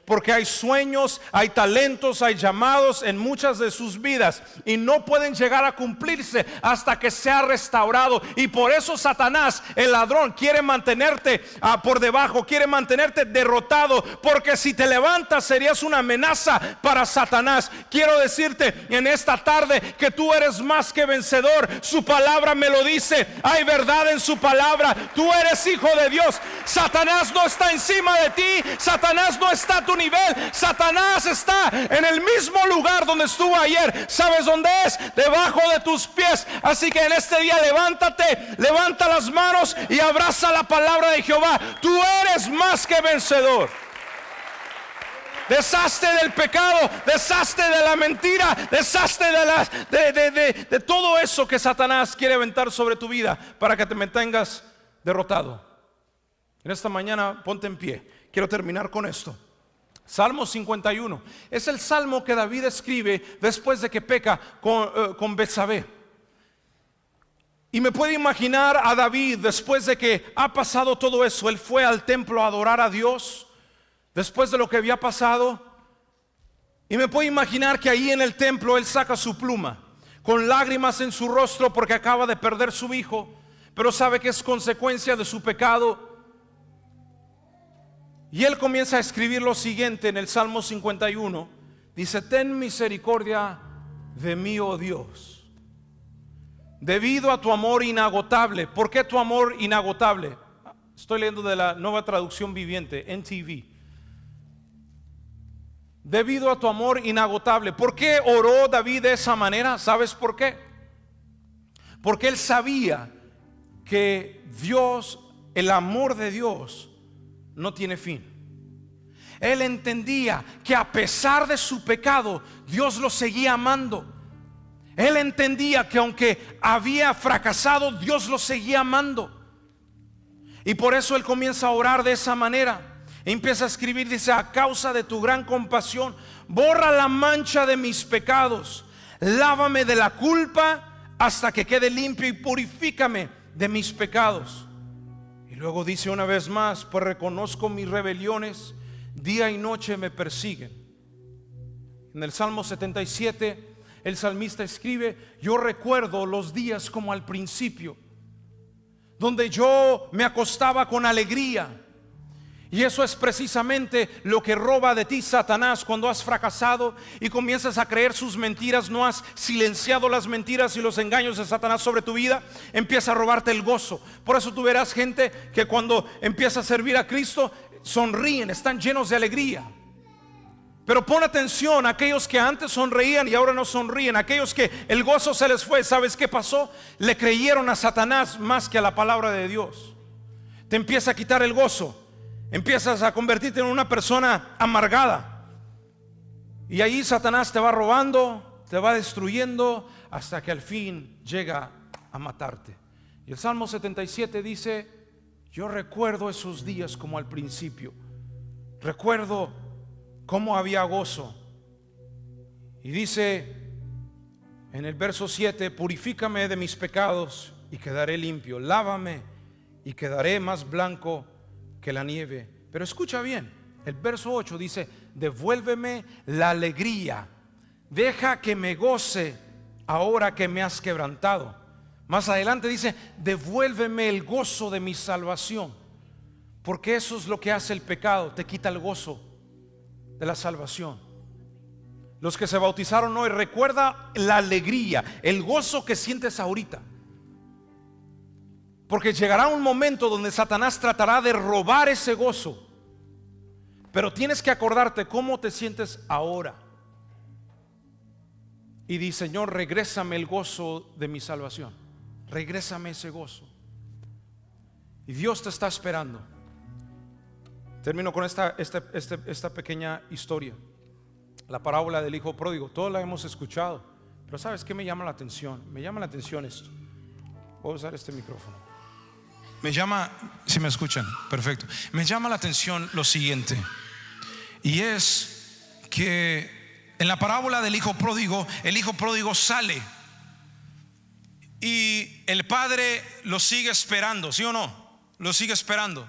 Porque hay sueños, hay talentos, hay llamados en muchas de sus vidas y no pueden llegar a cumplirse hasta que sea restaurado. Y por eso Satanás, el ladrón, quiere mantenerte por debajo, quiere mantenerte derrotado, porque si te levantas serías una amenaza para Satanás. Quiero decirte en esta tarde que tú eres más que vencedor. Su palabra me lo dice, hay verdad en su palabra. Tú eres hijo de Dios. Satanás no está encima de ti, Satanás no está a tu nivel. Satanás está en el mismo lugar donde estuvo ayer. ¿Sabes dónde es? Debajo de tus pies. Así que en este día levántate, levanta las manos y abraza la palabra de Jehová. Tú eres más que vencedor. Deshazte del pecado, deshazte de la mentira, deshazte de todo eso que Satanás quiere aventar sobre tu vida para que te mantengas derrotado. En esta mañana ponte en pie. Quiero terminar con esto. Salmo 51 es el salmo que David escribe después de que peca con Betsabé. Y me puedo imaginar a David después de que ha pasado todo eso. Él fue al templo a adorar a Dios después de lo que había pasado. Y me puedo imaginar que ahí en el templo él saca su pluma con lágrimas en su rostro porque acaba de perder su hijo, pero sabe que es consecuencia de su pecado. Y él comienza a escribir lo siguiente en el Salmo 51. Dice, ten misericordia de mí, oh Dios, debido a tu amor inagotable. ¿Por qué tu amor inagotable? Estoy leyendo de la Nueva Traducción Viviente, NTV. Debido a tu amor inagotable. ¿Por qué oró David de esa manera? ¿Sabes por qué? Porque él sabía que Dios, el amor de Dios, no tiene fin. Él entendía que a pesar de su pecado, Dios lo seguía amando. Él entendía que aunque había fracasado, Dios lo seguía amando. Y por eso él comienza a orar de esa manera. Empieza a escribir, dice, a causa de tu gran compasión, borra la mancha de mis pecados, lávame de la culpa hasta que quede limpio y purifícame de mis pecados. Y luego dice una vez más, pues reconozco mis rebeliones, día y noche me persiguen. En el Salmo 77 el salmista escribe, yo recuerdo los días como al principio, donde yo me acostaba con alegría. Y eso es precisamente lo que roba de ti Satanás cuando has fracasado y comienzas a creer sus mentiras. No has silenciado las mentiras y los engaños de Satanás sobre tu vida. Empieza a robarte el gozo. Por eso tú verás gente que cuando empieza a servir a Cristo sonríen, están llenos de alegría. Pero pon atención, aquellos que antes sonreían y ahora no sonríen, aquellos que el gozo se les fue, ¿sabes qué pasó? Le creyeron a Satanás más que a la palabra de Dios. Te empieza a quitar el gozo. Empiezas a convertirte en una persona amargada. Y ahí Satanás te va robando, te va destruyendo, hasta que al fin llega a matarte. Y el Salmo 77 dice, yo recuerdo esos días como al principio. Recuerdo cómo había gozo. Y dice en el verso 7, purifícame de mis pecados y quedaré limpio. Lávame y quedaré más blanco que la nieve. Pero escucha bien, el verso 8 dice, devuélveme la alegría, deja que me goce ahora que me has quebrantado. Más adelante dice, devuélveme el gozo de mi salvación, porque eso es lo que hace el pecado, te quita el gozo de la salvación. Los que se bautizaron hoy, recuerda la alegría, el gozo que sientes ahorita. Porque llegará un momento donde Satanás tratará de robar ese gozo. Pero tienes que acordarte cómo te sientes ahora. Y di: Señor, regrésame el gozo de mi salvación. Regrésame ese gozo. Y Dios te está esperando. Termino con esta pequeña historia. La parábola del hijo pródigo. Todos la hemos escuchado. Pero ¿sabes qué me llama la atención? Me llama la atención esto. Voy a usar este micrófono. Me llama, si me escuchan, perfecto. Me llama la atención lo siguiente. Y es que en la parábola del hijo pródigo, el hijo pródigo sale y el padre lo sigue esperando, ¿sí o no? Lo sigue esperando.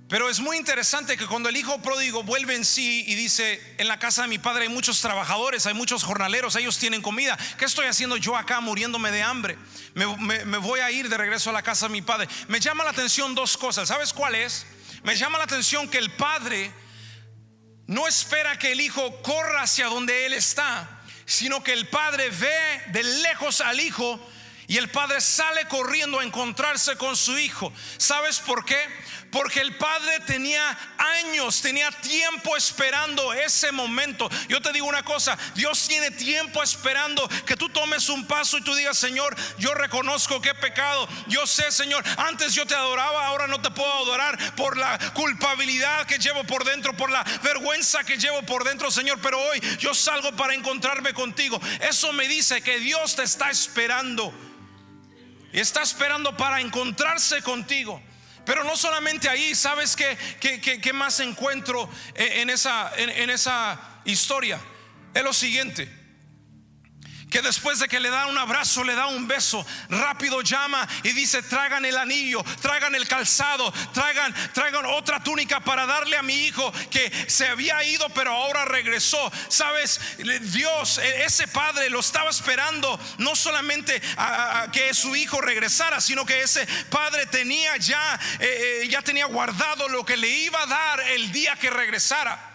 Pero es muy interesante que cuando el hijo pródigo vuelve en sí y dice: en la casa de mi padre hay muchos trabajadores, hay muchos jornaleros, ellos tienen comida. ¿Qué estoy haciendo yo acá muriéndome de hambre? Me voy a ir de regreso a la casa de mi padre. Me llama la atención dos cosas. ¿Sabes cuál es? Me llama la atención que el padre no espera que el hijo corra hacia donde él está, sino que el padre ve de lejos al hijo y el padre sale corriendo a encontrarse con su hijo. ¿Sabes por qué? Porque el padre tenía años, tenía tiempo esperando ese momento. Yo te digo una cosa: Dios tiene tiempo esperando que tú tomes un paso y tú digas: Señor, yo reconozco que he pecado. Yo sé, Señor, antes yo te adoraba, ahora no te puedo adorar por la culpabilidad que llevo por dentro, por la vergüenza que llevo por dentro, Señor, pero hoy yo salgo para encontrarme contigo. Eso me dice que Dios te está esperando. Y está esperando para encontrarse contigo. Pero no solamente ahí. ¿Sabes qué más encuentro en esa historia? Es lo siguiente: que después de que le da un abrazo, le da un beso, rápido llama y dice: traigan el anillo, traigan el calzado, traigan otra túnica para darle a mi hijo que se había ido pero ahora regresó. Sabes, Dios, ese padre lo estaba esperando no solamente a que su hijo regresara, sino que ese padre tenía ya tenía guardado lo que le iba a dar el día que regresara.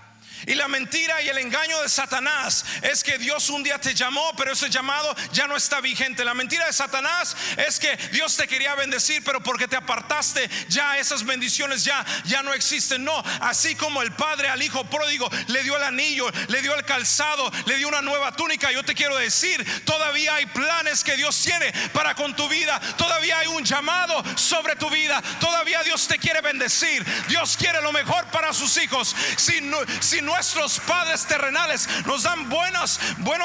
Y la mentira y el engaño de Satanás es que Dios un día te llamó, pero ese llamado ya no está vigente. La mentira de Satanás es que Dios te quería bendecir, pero porque te apartaste, ya esas bendiciones ya no existen. No, así como el padre al hijo pródigo le dio el anillo, le dio el calzado, le dio una nueva túnica, yo te quiero decir: todavía hay planes que Dios tiene para con tu vida. Todavía hay un llamado sobre tu vida. Todavía Dios te quiere bendecir. Dios quiere lo mejor para sus hijos. Si nuestros padres terrenales nos dan buenos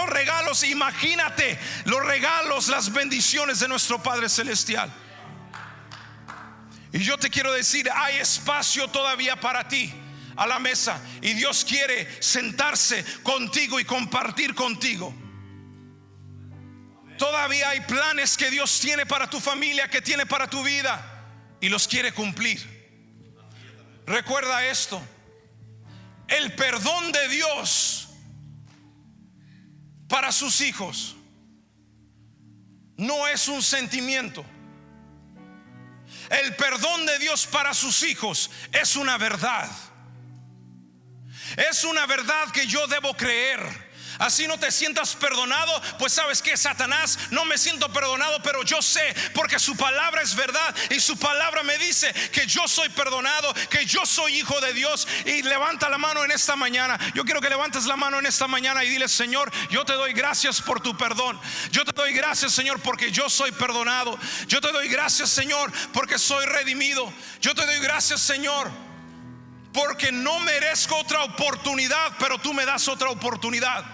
regalos, imagínate los regalos, las bendiciones de nuestro Padre Celestial. Y yo te quiero decir: hay espacio todavía para ti a la mesa, y Dios quiere sentarse contigo y compartir contigo. Todavía hay planes que Dios tiene para tu familia, que tiene para tu vida, y los quiere cumplir. Recuerda esto: el perdón de Dios para sus hijos no es un sentimiento. El perdón de Dios para sus hijos es una verdad. Es una verdad que yo debo creer. Así no te sientas perdonado, pues sabes que Satanás, no me siento perdonado, pero yo sé, porque su palabra es verdad y su palabra me dice que yo soy perdonado, que yo soy hijo de Dios. Y levanta la mano en esta mañana. Yo quiero que levantes la mano en esta mañana y dile: Señor, yo te doy gracias por tu perdón. Yo te doy gracias, Señor, porque yo soy perdonado. Yo te doy gracias, Señor, porque soy redimido. Yo te doy gracias, Señor, porque no merezco otra oportunidad, pero tú me das otra oportunidad.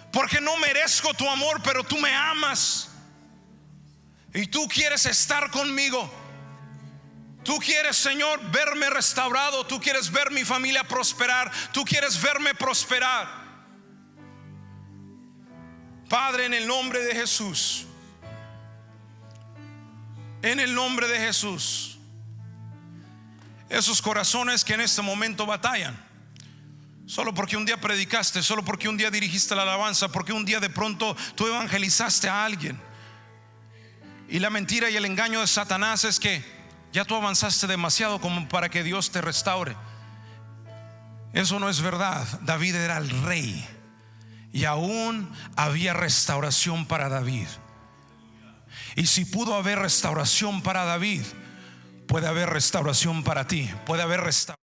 Porque no merezco tu amor, pero tú me amas y tú quieres estar conmigo. Tú quieres, Señor, verme restaurado. Tú quieres ver mi familia prosperar. Tú quieres verme prosperar. Padre, en el nombre de Jesús, en el nombre de Jesús, esos corazones que en este momento batallan, solo porque un día predicaste, solo porque un día dirigiste la alabanza, porque un día de pronto tú evangelizaste a alguien, y la mentira y el engaño de Satanás es que ya tú avanzaste demasiado como para que Dios te restaure. Eso no es verdad. David era el rey y aún había restauración para David. Y si pudo haber restauración para David, puede haber restauración para ti. Puede haber restauración.